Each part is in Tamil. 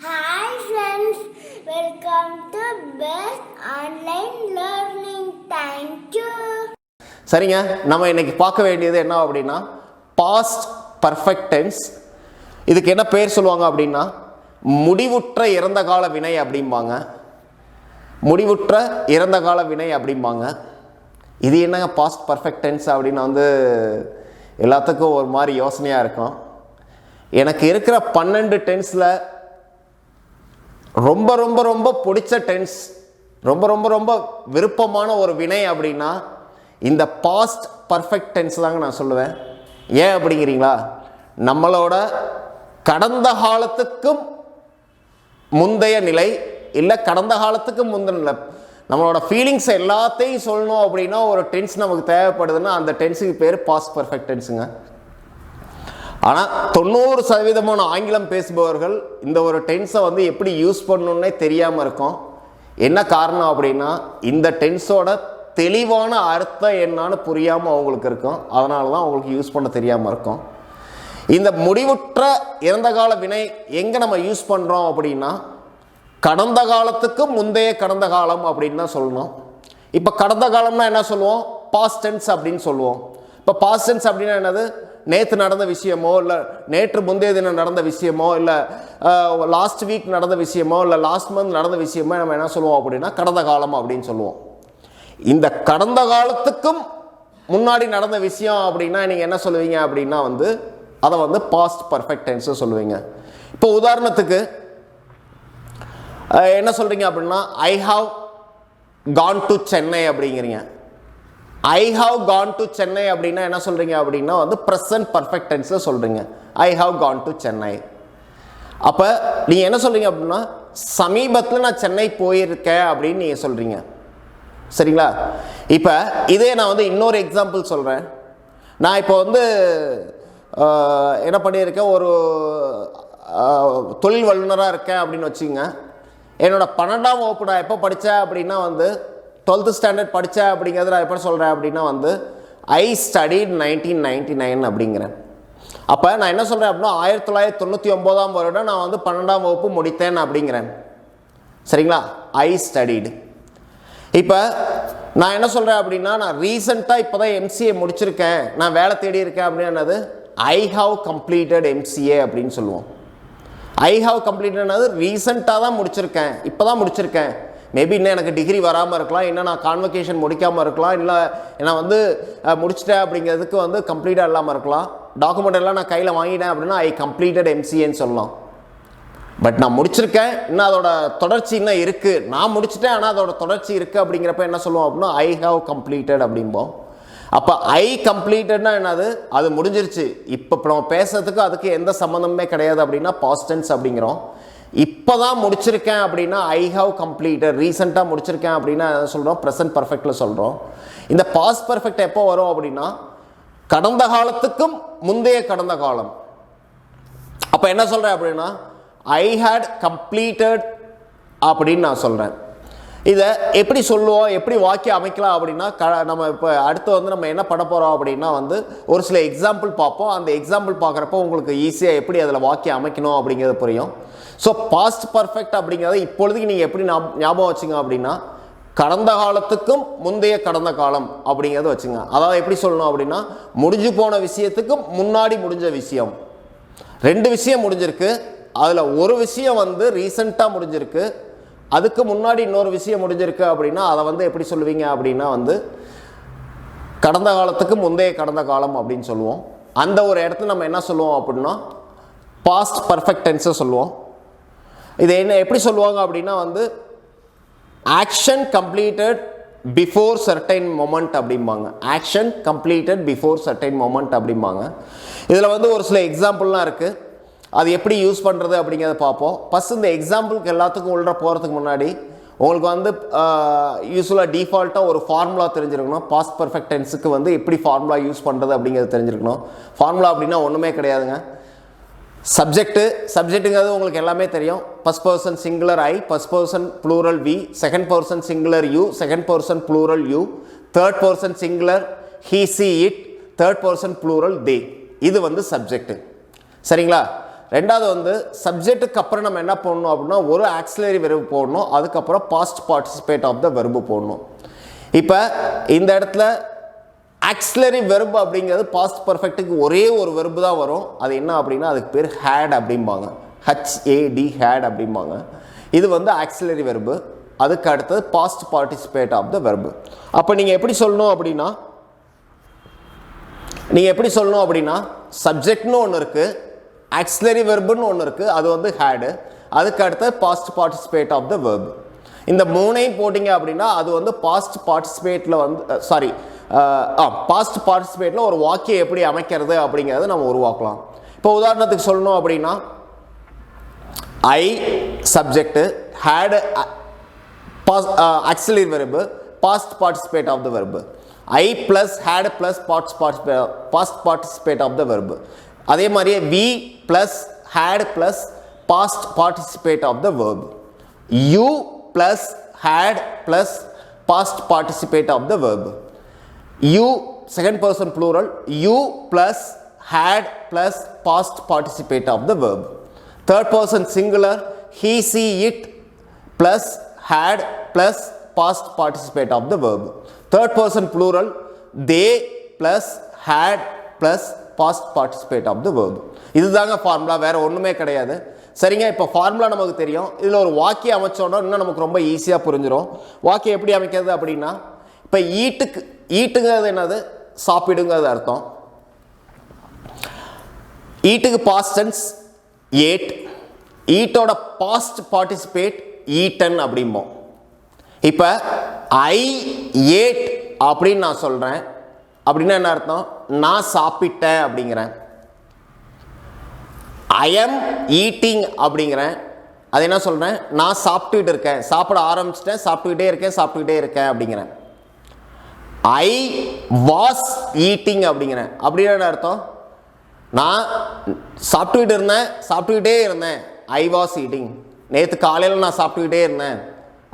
Hi friends, welcome to Best Online Learning. Thank you. சரிங்க, நம்ம இன்னைக்கு பார்க்க வேண்டியது என்ன அப்படின்னா பாஸ்ட் பர்ஃபெக்ட் டென்ஸ். இதுக்கு என்ன பேர் சொல்லுவாங்க அப்படின்னா முடிவுற்ற இறந்த கால வினை அப்படிம்பாங்க. முடிவுற்ற இறந்த கால வினை அப்படிம்பாங்க. இது என்னங்க பாஸ்ட் பர்ஃபெக்ட் டென்ஸ் அப்படின்னு எல்லாத்துக்கும் ஒரு மாதிரி யோசனையாக இருக்கும். எனக்கு இருக்கிற 12 டென்ஸில் ரொம்ப ரொம்ப ரொம்ப பிடிச்ச டென்ஸ், ரொம்ப ரொம்ப ரொம்ப விருப்பமான ஒரு வினை அப்படின்னா இந்த பாஸ்ட் பர்ஃபெக்ட் டென்ஸ் தாங்க நான் சொல்லுவேன். ஏன் அப்படிங்கிறீங்களா? நம்மளோட கடந்த காலத்துக்கும் முந்தைய நிலை, இல்லை கடந்த காலத்துக்கும் முந்தின நிலை, நம்மளோட ஃபீலிங்ஸ் எல்லாத்தையும் சொல்லணும் அப்படின்னா ஒரு டென்ஸ் நமக்கு தேவைப்படுதுன்னா அந்த டென்ஸுக்கு பேர் பாஸ்ட் பர்ஃபெக்ட் டென்ஸுங்க. ஆனால் 90% ஆங்கிலம் பேசுபவர்கள் இந்த ஒரு டென்ஸை எப்படி யூஸ் பண்ணணுன்னே தெரியாமல் இருக்கும். என்ன காரணம் அப்படின்னா இந்த டென்ஸோட தெளிவான அர்த்தம் என்னான்னு புரியாமல் அவங்களுக்கு இருக்கும். அதனால தான் அவங்களுக்கு யூஸ் பண்ண தெரியாமல் இருக்கும். இந்த முடிவுற்ற இறந்த கால வினை எங்கே நம்ம யூஸ் பண்ணுறோம் அப்படின்னா கடந்த காலத்துக்கு முந்தைய கடந்த காலம் அப்படின்னு தான் சொல்லணும். இப்போ கடந்த காலம்னா என்ன சொல்லுவோம்? பாஸ்ட் டென்ஸ் அப்படின்னு சொல்லுவோம். இப்போ பாஸ்ட் டென்ஸ் அப்படின்னா என்னது? நேற்று நடந்த விஷயமோ, இல்லை நேற்று முந்தைய தினம் நடந்த விஷயமோ, இல்லை லாஸ்ட் வீக் நடந்த விஷயமோ, இல்லை லாஸ்ட் மந்த் நடந்த விஷயமோ நம்ம என்ன சொல்லுவோம் அப்படின்னா கடந்த காலம் அப்படின்னு சொல்லுவோம். இந்த கடந்த காலத்துக்கும் முன்னாடி நடந்த விஷயம் அப்படின்னா நீங்கள் என்ன சொல்லுவீங்க அப்படின்னா அதை பாஸ்ட் பர்ஃபெக்ட் டென்ஸ் சொல்லுவீங்க. இப்போ உதாரணத்துக்கு என்ன சொல்கிறீங்க அப்படின்னா I have gone to Chennai அப்படிங்கிறீங்க. I have gone to Chennai அப்படின்னா என்ன சொல்கிறீங்க அப்படின்னா ப்ரெசன்ட் பர்ஃபெக்ட் டென்ஸில் சொல்கிறீங்க. I have gone to Chennai. அப்போ நீங்கள் என்ன சொல்கிறீங்க அப்படின்னா சமீபத்தில் நான் சென்னை போயிருக்கேன் அப்படின்னு நீங்கள் சொல்கிறீங்க. சரிங்களா? இப்போ இதே நான் இன்னொரு எக்ஸாம்பிள் சொல்கிறேன். நான் இப்போ என்ன பண்ணியிருக்கேன், ஒரு தொழில் வல்லுநராக இருக்கேன் அப்படின்னு வச்சுங்க. என்னோட 12ஆம் வகுப்பு நான் எப்போ படித்தேன் அப்படின்னா 12th ஸ்டாண்டர்ட் படித்தேன் அப்படிங்கிறது நான் எப்போ சொல்கிறேன் அப்படின்னா ஐ ஸ்டடிட் 1999 அப்படிங்கிறேன். அப்போ நான் என்ன சொல்கிறேன் அப்படின்னா 1999ஆம் வருடம் நான் 12ஆம் வகுப்பு முடித்தேன் அப்படிங்கிறேன். சரிங்களா? ஐ ஸ்டடிடு. இப்போ நான் என்ன சொல்கிறேன் அப்படின்னா நான் ரீசெண்டாக இப்போ தான் எம்சிஏ முடிச்சிருக்கேன், நான் வேலை தேடி இருக்கேன் அப்படின்னது ஐ ஹாவ் கம்ப்ளீட்டட் எம்சிஏ அப்படின்னு சொல்லுவோம். ஐ ஹாவ் கம்ப்ளீட்டட்னது ரீசெண்டாக தான் முடிச்சிருக்கேன், இப்போ தான் முடிச்சிருக்கேன். மேபி இன்னும் எனக்கு டிகிரி வராமல் இருக்கலாம், இன்னும் நான் கான்வகேஷன் முடிக்காமல் இருக்கலாம், இல்லை நான் முடிச்சிட்டேன் அப்படிங்கிறதுக்கு கம்ப்ளீட்டாக இல்லாமல் இருக்கலாம். டாக்குமெண்ட் எல்லாம் நான் கையில் வாங்கிட்டேன் அப்படின்னா ஐ கம்ப்ளீட்டட் எம்சிஏன்னு சொல்லலாம். பட் நான் முடிச்சிருக்கேன், இன்னும் அதோட தொடர்ச்சி இன்னும் இருக்குது. நான் முடிச்சிட்டேன் ஆனால் அதோட தொடர்ச்சி இருக்குது அப்படிங்கிறப்ப என்ன சொல்லுவோம் அப்படின்னா ஐ ஹாவ் கம்ப்ளீட்டட் அப்படிம்போம். அப்போ ஐ கம்ப்ளீட்டட்னா என்னது? அது முடிஞ்சிருச்சு. இப்போ நம்ம பேசுறதுக்கு அதுக்கு எந்த சம்மந்தமே கிடையாது அப்படின்னா பாஸ்ட் டென்ஸ் அப்படிங்கிறோம். இப்போ தான் முடிச்சிருக்கேன் அப்படின்னா ஐ ஹாவ் கம்ப்ளீட்டட். ரீசெண்டாக முடிச்சிருக்கேன் அப்படின்னா சொல்கிறோம் ப்ரெசன்ட் பர்ஃபெக்டில் சொல்கிறோம். இந்த பாஸ்ட் பர்ஃபெக்ட் எப்போ வரும் அப்படின்னா கடந்த காலத்துக்கும் முந்தைய கடந்த காலம். அப்போ என்ன சொல்கிறேன் அப்படின்னா ஐ ஹேட் கம்ப்ளீட்டட் அப்படின்னு நான் சொல்கிறேன். இதை எப்படி சொல்லுவோம், எப்படி வாக்கியம் அமைக்கலாம் அப்படின்னா நம்ம இப்போ அடுத்து நம்ம என்ன பண்ண போகிறோம் அப்படின்னா ஒரு சில எக்ஸாம்பிள் பார்ப்போம். அந்த எக்ஸாம்பிள் பார்க்குறப்போ உங்களுக்கு ஈஸியாக எப்படி அதில் வாக்கியம் அமைக்கணும் அப்படிங்கிறது புரியும். ஸோ பாஸ்ட் பர்ஃபெக்ட் அப்படிங்கிறத இப்பொழுதுக்கு நீங்கள் எப்படி ஞாபகம் வச்சுங்க அப்படின்னா கடந்த காலத்துக்கும் முந்தைய கடந்த காலம் அப்படிங்கிறத வச்சுங்க. அதாவது எப்படி சொல்லணும் அப்படின்னா முடிஞ்சு போன விஷயத்துக்கும் முன்னாடி முடிஞ்ச விஷயம். 2 விஷயம் முடிஞ்சிருக்கு, அதில் ஒரு விஷயம் ரீசெண்டாக முடிஞ்சிருக்கு, அதுக்கு முன்னாடி இன்னொரு விஷயம் முடிஞ்சிருக்கு அப்படின்னா அதை எப்படி சொல்லுவீங்க அப்படின்னா கடந்த காலத்துக்கு முந்தைய கடந்த காலம் அப்படின்னு சொல்லுவோம். அந்த ஒரு இடத்துல நம்ம என்ன சொல்லுவோம் அப்படின்னா பாஸ்ட் பர்ஃபெக்ட் டென்ஸை சொல்லுவோம். இது என்ன எப்படி சொல்லுவாங்க அப்படின்னா action completed before certain moment அப்படிம்பாங்க. Action completed before certain moment அப்படிம்பாங்க. இதில் ஒரு சில எக்ஸாம்பிள்லாம் இருக்குது. அது எப்படி யூஸ் பண்ணுறது அப்படிங்கிறத பார்ப்போம். ஃபஸ்ட் இந்த எக்ஸாம்பிளுக்கு எல்லாத்துக்கும் உள்ள போகிறதுக்கு முன்னாடி உங்களுக்கு யூஸ்வலாக டிஃபால்ட்டாக ஒரு ஃபார்முலா தெரிஞ்சிருக்கணும். பாஸ்ட் பர்ஃபெக்ட் டென்ஸுக்கு எப்படி ஃபார்முலா யூஸ் பண்ணுறது அப்படிங்கிறது தெரிஞ்சிருக்கணும். ஃபார்முலா அப்படின்னா ஒன்றுமே கிடையாதுங்க. சப்ஜெக்ட்டுங்கிறது உங்களுக்கு எல்லாமே தெரியும். First person singular I, first person plural we, second person singular you, second person plural you, third person singular he she it, third person plural they. இது சப்ஜெக்ட். சரிங்களா? ரெண்டாவது வந்து சப்ஜெக்ட்டுக்கு அப்புறம் நம்ம என்ன பண்ணணும் அப்படின்னா ஒரு ஆக்சிலரி வெர்பு போடணும், அதுக்கப்புறம் past participate of the verb போடணும். இப்போ இந்த இடத்துல ஆக்சிலரி வெர்பு அப்படிங்கிறது பாஸ்ட் பர்ஃபெக்ட்டுக்கு ஒரே ஒரு வெர்பு தான் வரும். அது என்ன அப்படின்னா அதுக்கு பேர் ஹேட் அப்படிம்பாங்க, HAD ஹேட் அப்படிம்பாங்க. இது வந்து ஆக்சிலரி வெர்பு. அதுக்கு அடுத்தது past participate of the verb. அப்போ நீங்கள் எப்படி சொல்லணும் அப்படின்னா சப்ஜெக்ட்னு ஒன்று இருக்குது, ஆக்சிலரி வெர்புன்னு ஒன்று இருக்குது, அது வந்து ஹேடு. அதுக்கு அடுத்து past participate of the verb. இந்த மூணையும் போட்டிங்க அப்படின்னா அது வந்து பாஸ்ட் பார்ட்டிசிபேட்டில் வந்து பாஸ்ட் பார்ட்டிசிபேட்டில் ஒரு வாக்கியம் எப்படி அமைக்கிறது அப்படிங்கிறத நம்ம உருவாக்கலாம். இப்போ உதாரணத்துக்கு சொல்லணும் அப்படின்னா I subject, had auxiliary verb, past participate of the verb. I plus had plus past participate of the verb. அதே மாதிரியே we plus had plus past participate of the verb. You plus had plus past participate of the verb. You second person plural, you plus had plus past participate of the verb. Third person singular, he she it plus had plus past participate of the verb. Third person plural, they plus had plus past participate of the verb. இதுதாங்க ஃபார்முலா, வேற ஒன்றுமே கிடையாது. சரிங்க, இப்போ ஃபார்முலா நமக்கு தெரியும். இதில் ஒரு வாக்கியம் அமைச்சோன்னா இன்னும் நமக்கு ரொம்ப ஈஸியாக புரிஞ்சிடும். வாக்கியம் எப்படி அமைக்கிறது அப்படின்னா, இப்போ ஈட்டுங்கிறது என்னது, சாப்பிடுங்கிறது அர்த்தம். ஈட்டுக்கு பாஸ்ட் டென்ஸ் ஏட், ஈட்டோட பாஸ்ட் பார்ட்டிசிபேட் ஈட்டன் அப்படிம்போம். இப்போ ஐ ஏட் அப்படின்னு நான் சொல்கிறேன் அப்படின்னா என்ன அர்த்தம், நான் சாப்பிட்டேன் அப்படிங்கிறேன். ஐ எம் ஈட்டிங் அப்படிங்கிறேன், அது என்ன சொல்கிறேன், நான் சாப்பிட்டுக்கிட்டு இருக்கேன், சாப்பிட ஆரம்பிச்சிட்டேன், சாப்பிட்டுக்கிட்டே இருக்கேன் அப்படிங்கிறேன். ஐ வாஸ் ஈட்டிங் அப்படிங்கிறேன், அப்படின்னா என்ன அர்த்தம், நான் சாப்பிட்டுக்கிட்டே இருந்தேன். ஐ வாஸ் ஈட்டிங், நேற்று காலையில் நான் சாப்பிட்டுக்கிட்டே இருந்தேன்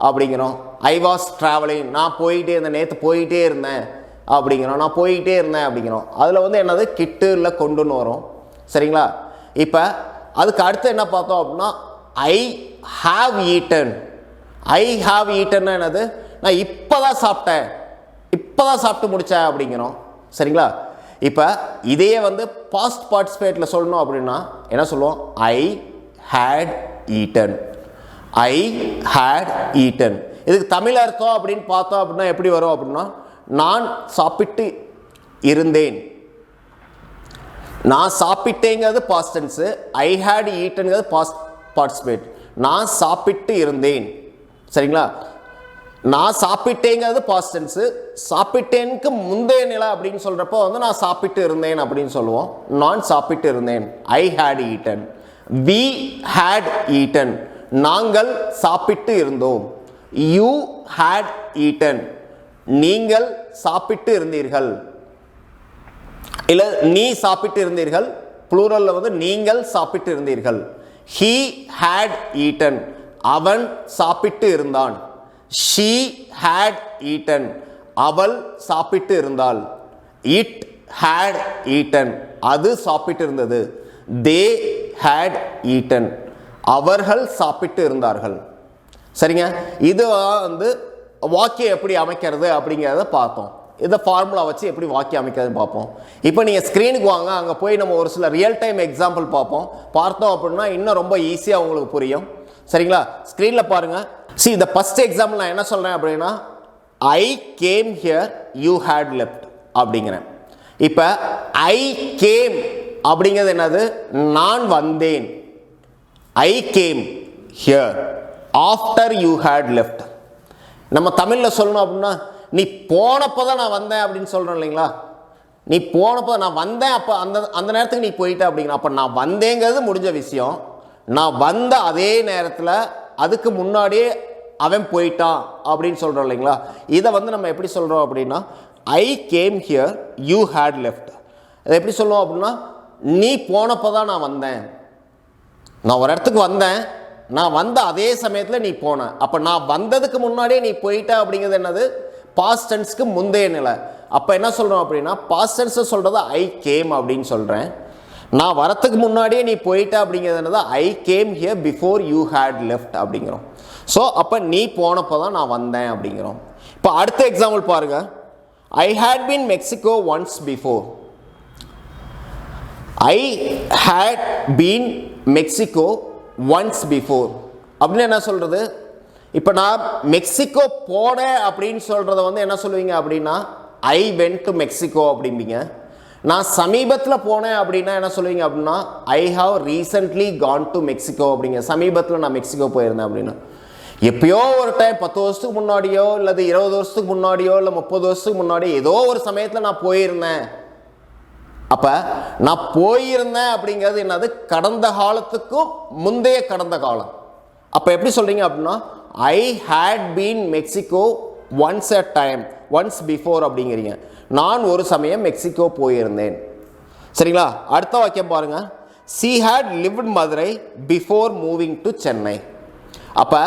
அப்படிங்கிறோம். ஐ வாஸ் ட்ராவலிங், நான் போயிட்டே இருந்தேன், நேற்று போயிட்டே இருந்தேன் அப்படிங்கிறோம். நான் போயிட்டே இருந்தேன் அப்படிங்கிறோம். அதில் வந்து என்னது, கிட்டு இல்லை கொண்டுன்னு வரும். சரிங்களா? இப்போ அதுக்கு அடுத்து என்ன பார்த்தோம் அப்படின்னா I have eaten. I have ஈட்டன்னா என்னது, நான் இப்போ தான் சாப்பிட்டு முடித்தேன் அப்படிங்கிறோம். சரிங்களா? இப்போ இதையே வந்து பாஸ்ட் பார்ட்டிசிபேட்டில் சொல்லணும் அப்படின்னா என்ன சொல்லுவோம், I had eaten. I had eaten. இதுக்கு தமிழ் அர்த்தம் அப்படின்னு பார்த்தோம் அப்படின்னா எப்படி வரும் அப்படின்னா, நான் சாப்பிட்டு இருந்தேன். நான் சாப்பிட்டேங்கிறது பாஸ்ட் டென்ஸு, ஐ ஹேட் ஈட்டன்ங்கிறது பாஸ்ட் பார்ட்டிசிபேட். நான் சாப்பிட்டு இருந்தேன். சரிங்களா? நான் சாப்பிட்டேங்கிறது பாஸ்ட் டென்ஸு, சாப்பிட்டேனுக்கு முந்தைய நிலை அப்படின்னு சொல்கிறப்போ வந்து நான் சாப்பிட்டு இருந்தேன் அப்படின்னு சொல்லுவோம். நான் சாப்பிட்டு இருந்தேன், I had eaten. We had eaten, நாங்கள் சாப்பிட்டு இருந்தோம். யூ ஹேட் ஈட்டன், நீங்கள் சாப்பிட்டு இருந்தீர்கள். இல்லை நீ சாப்பிட்டு இருந்தீர்கள், ப்ளூரலில் வந்து நீங்கள் சாப்பிட்டு இருந்தீர்கள். ஹீ ஹேட் ஈட்டன், அவன் சாப்பிட்டு இருந்தான். ஷீ ஹேட் ஈட்டன், அவள் சாப்பிட்டு இருந்தாள். இட் ஹேட் ஈட்டன், அது சாப்பிட்டு இருந்தது. தே ஹேட் ஈட்டன், அவர்கள் சாப்பிட்டு இருந்தார்கள். சரிங்க, இது வந்து வாக்கியம் எப்படி அமைக்கிறது அப்படிங்கிறத பார்த்தோம். இதை ஃபார்முலா வச்சு எப்படி வாக்கியம் அமைக்கிறதுன்னு பார்ப்போம். இப்போ நீங்கள் ஸ்க்ரீனுக்கு வாங்க, அங்கே போய் நம்ம ஒரு சில ரியல் டைம் எக்ஸாம்பிள் பார்த்தோம் அப்படின்னா இன்னும் ரொம்ப ஈஸியாக உங்களுக்கு புரியும். சரிங்களா? ஸ்க்ரீனில் பாருங்கள். See, the first example நான் என்ன சொல்கிறேன் அப்படின்னா, I came here, you had left அப்படிங்கிறேன். இப்போ I came அப்படிங்கிறது என்னது, நான் வந்தேன். I came here after you had left. நம்ம தமிழில் சொல்லணும் அப்படின்னா, நீ போனப்போ தான் நான் வந்தேன் அப்படின்னு சொல்கிறோம் இல்லைங்களா. நீ போனப்போ நான் வந்தேன், அப்போ அந்த நேரத்துக்கு நீ போயிட்ட அப்படிங்கிற. அப்போ நான் வந்தேங்கிறது முடிஞ்ச விஷயம். நான் வந்த அதே நேரத்தில் அதுக்கு முன்னாடியே அவன் போயிட்டான் அப்படின்னு சொல்கிறோம் இல்லைங்களா. இதை வந்து நம்ம எப்படி சொல்கிறோம் அப்படின்னா, I came here, you had left. இதை எப்படி சொல்லுவோம் அப்படின்னா, நீ போனப்போ தான் நான் வந்தேன். நான் ஒரு இடத்துக்கு வந்தேன், நான் வந்த அதே சமயத்தில் நீ போன. அப்போ நான் வந்ததுக்கு முன்னாடியே நீ போயிட்ட அப்படிங்கிறது என்னது, பாஸ்ட் டென்ஸ்க்கு முந்தைய நிலை. அப்போ என்ன சொல்கிறோம் அப்படின்னா, பாஸ்ட் டென்ஸை சொல்கிறத ஐ கேம் அப்படின்னு சொல்கிறேன். நான் வரத்துக்கு முன்னாடியே நீ போயிட்ட அப்படிங்கிறது I came here before you had left அப்படிங்கிறோம். ஸோ அப்போ நீ போனப்போ தான் நான் வந்தேன் அப்படிங்கிறோம். இப்போ அடுத்த எக்ஸாம்பிள் பாருங்க. I had been Mexico once before. I had been Mexico once before அப்படின்னு என்ன சொல்கிறது? இப்போ நான் மெக்சிகோ போனேன் அப்படின்னு சொல்கிறத வந்து என்ன சொல்லுவீங்க அப்படின்னா ஐ வென்ட் டு மெக்சிகோ அப்படிம்பீங்க. நான் சமீபத்தில் போனேன் அப்படின்னா என்ன சொல்லுவீங்க அப்படின்னா I have recently Khan to Mexico அப்படிங்க. சமீபத்தில் நான் மெக்சிகோ போயிருந்தேன் அப்படின்னா எப்பயோ ஒரு டைம் 10 வருஷத்துக்கு முன்னாடியோ இல்லை 20 வருஷத்துக்கு முன்னாடியோ இல்லை 30 வருஷத்துக்கு முன்னாடியோ ஏதோ ஒரு சமயத்தில் நான் போயிருந்தேன். அப்போ நான் போயிருந்தேன் அப்படிங்கிறது என்னது? கடந்த காலத்துக்கும் முந்தைய கடந்த காலம். அப்போ எப்படி சொல்கிறீங்க அப்படின்னா I had been Mexico once a time, once before அப்படிங்கிறீங்க. நான் ஒரு சமயம் மெக்சிகோ போயிருந்தேன். சரிங்களா? அடுத்த வாக்கியம் பாருங்க. She had lived Madurai before moving to Chennai. அப்போ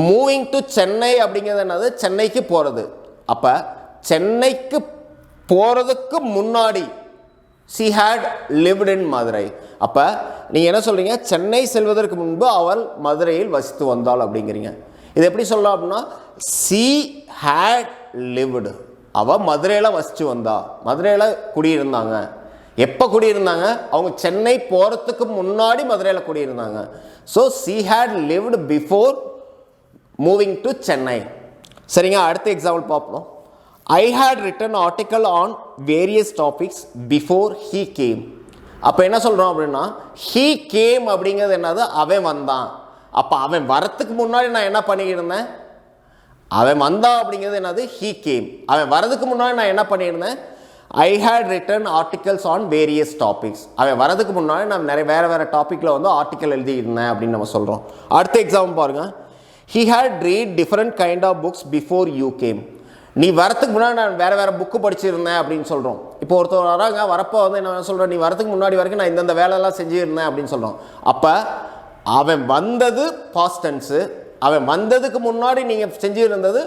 மூவிங் டு சென்னை அப்படிங்கிறது என்னது? சென்னைக்கு போகிறது. அப்போ சென்னைக்கு போகிறதுக்கு முன்னாடி she had lived in Madurai. அப்போ நீங்கள் என்ன சொல்கிறீங்க? சென்னை செல்வதற்கு முன்பு அவள் மதுரையில் வசித்து வந்தாள் அப்படிங்கிறீங்க. இது எப்படி சொல்லலாம் அப்படின்னா சி ஹேட் லிவ்டு, அவள் மதுரையில் வசித்து வந்தா, மதுரையில் குடியிருந்தாங்க. எப்போ குடியிருந்தாங்க? அவங்க சென்னை போகிறதுக்கு முன்னாடி மதுரையில் குடியிருந்தாங்க. So she had lived before moving to Chennai. சரிங்க, அடுத்த எக்ஸாம்பிள் பார்ப்போம். I had written article on various topics before he came. அப்போ என்ன சொல்கிறோம் அப்படின்னா ஹீ கேம் அப்படிங்கிறது என்னது? அவன் வந்தான். அப்போ அவன் வரத்துக்கு முன்னாடி நான் என்ன பண்ணிக்கிருந்தேன்? அவன் வந்தான் அப்படிங்கிறது என்னது? He came. அவன் வரதுக்கு முன்னாடி நான் என்ன பண்ணியிருந்தேன்? I had written articles on various topics. அவன் வரதுக்கு முன்னாடி நான் நிறைய வேறு டாப்பிக்கில் வந்து ஆர்டிக்கல் எழுதியிருந்தேன் அப்படின்னு நம்ம சொல்கிறோம். அடுத்த எக்ஸாம்பிள் பாருங்கள். He had read different kind of books before you came. நீ வரத்துக்கு முன்னாடி நான் வேறு புக்கு படிச்சிருந்தேன் அப்படின்னு சொல்கிறோம். இப்போ ஒருத்தர் வராங்க, வரப்போ வந்து என்ன சொல்கிறேன்? நீ வரத்துக்கு முன்னாடி வரைக்கும் நான் இந்தந்த வேலையெல்லாம் செஞ்சுருந்தேன் அப்படின்னு சொல்கிறோம். அப்போ அவன் வந்தது பாஸ்ட் டென்ஸு, அவன் வந்ததுக்கு முன்னாடி நீங்கள் செஞ்சுருந்தது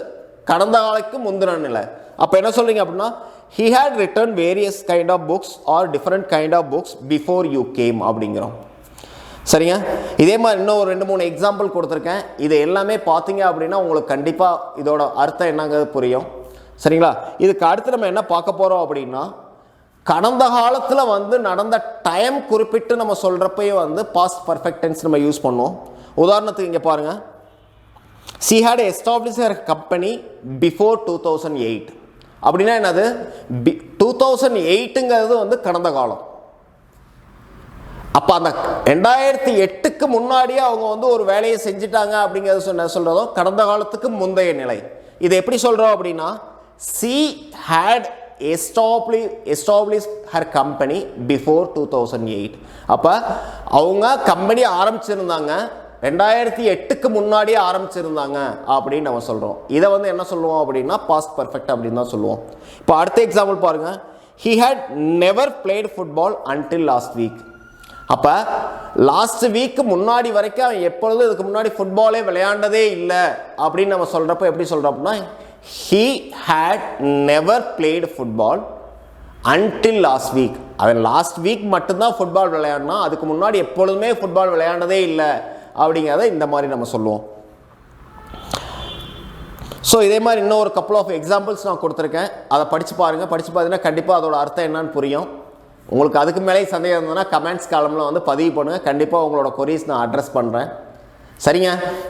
கடந்த காலத்துக்கு முந்தின நிலை. அப்போ என்ன சொல்கிறீங்க அப்படின்னா he had written various kind of books or different kind of books before you came அப்படிங்கிறோம். சரிங்க, இதே மாதிரி இன்னும் ஒரு 2-3 எக்ஸாம்பிள் கொடுத்துருக்கேன். இது எல்லாமே பார்த்தீங்க அப்படின்னா உங்களுக்கு கண்டிப்பாக இதோட அர்த்தம் என்னங்கிறது புரியும். சரிங்களா? இதுக்கு அடுத்து நம்ம என்ன பார்க்க போகிறோம் அப்படின்னா கடந்த காலத்தில் வந்து நடந்த டைம் குறிப்பிட்டு நம்ம சொல்கிறப்பயே வந்து பாஸ்ட் பர்ஃபெக்ட் டென்ஸ் நம்ம யூஸ் பண்ணுவோம். உதாரணத்துக்கு இங்கே பாருங்கள். she had established her company before 2008. அப்படின்னா என்னது? 2008ங்கிறது வந்து கடந்த காலம். அப்போ அந்த 2008க்கு முன்னாடியே அவங்க வந்து ஒரு வேலையை செஞ்சுட்டாங்க அப்படிங்கிறது சொல்கிறதும் கடந்த காலத்துக்கு முந்தைய நிலை. இதை எப்படி சொல்கிறோம் அப்படின்னா she had established her company before 2008. அப்போ அவங்க கம்பெனி ஆரம்பிச்சிருந்தாங்க 2008க்கு முன்னாடியே ஆரம்பிச்சிருந்தாங்க அப்படின்னு நம்ம சொல்கிறோம். இதை வந்து என்ன சொல்லுவோம் அப்படின்னா பாஸ்ட் பர்ஃபெக்ட் அப்படின்னு தான் சொல்லுவோம். இப்போ அடுத்த எக்ஸாம்பிள் பாருங்கள். he had never played football until last week. அப்போ லாஸ்ட் வீக்கு முன்னாடி வரைக்கும் அவன் எப்பொழுதும் இதுக்கு முன்னாடி ஃபுட்பாலே விளையாண்டதே இல்லை அப்படின்னு நம்ம சொல்கிறப்ப எப்படி சொல்கிறோம் அப்படின்னா he had never played football until last week. அவன் லாஸ்ட் வீக் மட்டும்தான் ஃபுட்பால் விளையாடினா, அதுக்கு முன்னாடி எப்பொழுதுமே ஃபுட்பால் விளையாண்டதே இல்லை அப்படிங்கிறத இந்த மாதிரி நம்ம சொல்லுவோம். ஸோ இதே மாதிரி இன்னும் ஒரு கப்புள் ஆஃப் எக்ஸாம்பிள்ஸ் நான் கொடுத்துருக்கேன். அதை படித்து பாருங்கள். படித்து பார்த்தீங்கன்னா கண்டிப்பாக அதோட அர்த்தம் என்னன்னு புரியும். உங்களுக்கு அதுக்கு மேலே சந்தேகம் இருந்ததுன்னா கமெண்ட்ஸ் காலமில் வந்து பதிவு பண்ணுங்கள். கண்டிப்பாக உங்களோட கொரீஸ் நான் அட்ரஸ் பண்ணுறேன். சரிங்க,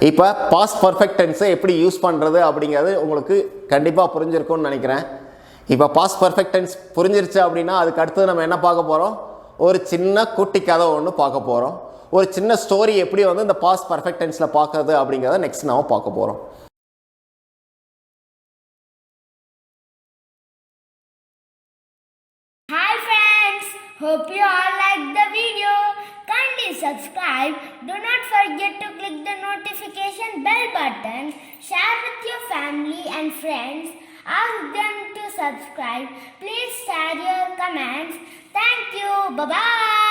இப்போ பாஸ்ட் பர்ஃபெக்ட் டென்ஸை எப்படி யூஸ் பண்ணுறது அப்படிங்கிறது உங்களுக்கு கண்டிப்பாக புரிஞ்சிருக்கும்னு நினைக்கிறேன். இப்போ பாஸ்ட் பர்ஃபெக்ட் டென்ஸ் புரிஞ்சிருச்சு அப்படின்னா அதுக்கு அடுத்தது நம்ம என்ன பார்க்க போகிறோம்? ஒரு சின்ன குட்டி கதை ஒன்று பார்க்க போகிறோம். ஒரு சின்ன ஸ்டோரி எப்படி வந்து இந்த பாஸ்ட் பர்ஃபெக்ட் டென்ஸில் பார்க்கறது அப்படிங்கிறத நெக்ஸ்ட் நாம பார்க்க போகிறோம். Hi friends, hope you all liked the video. Kindly subscribe. Do not forget to click the notification bell button. Share with your family and friends. Ask them to subscribe. Please share your comments. Thank you. Bye bye.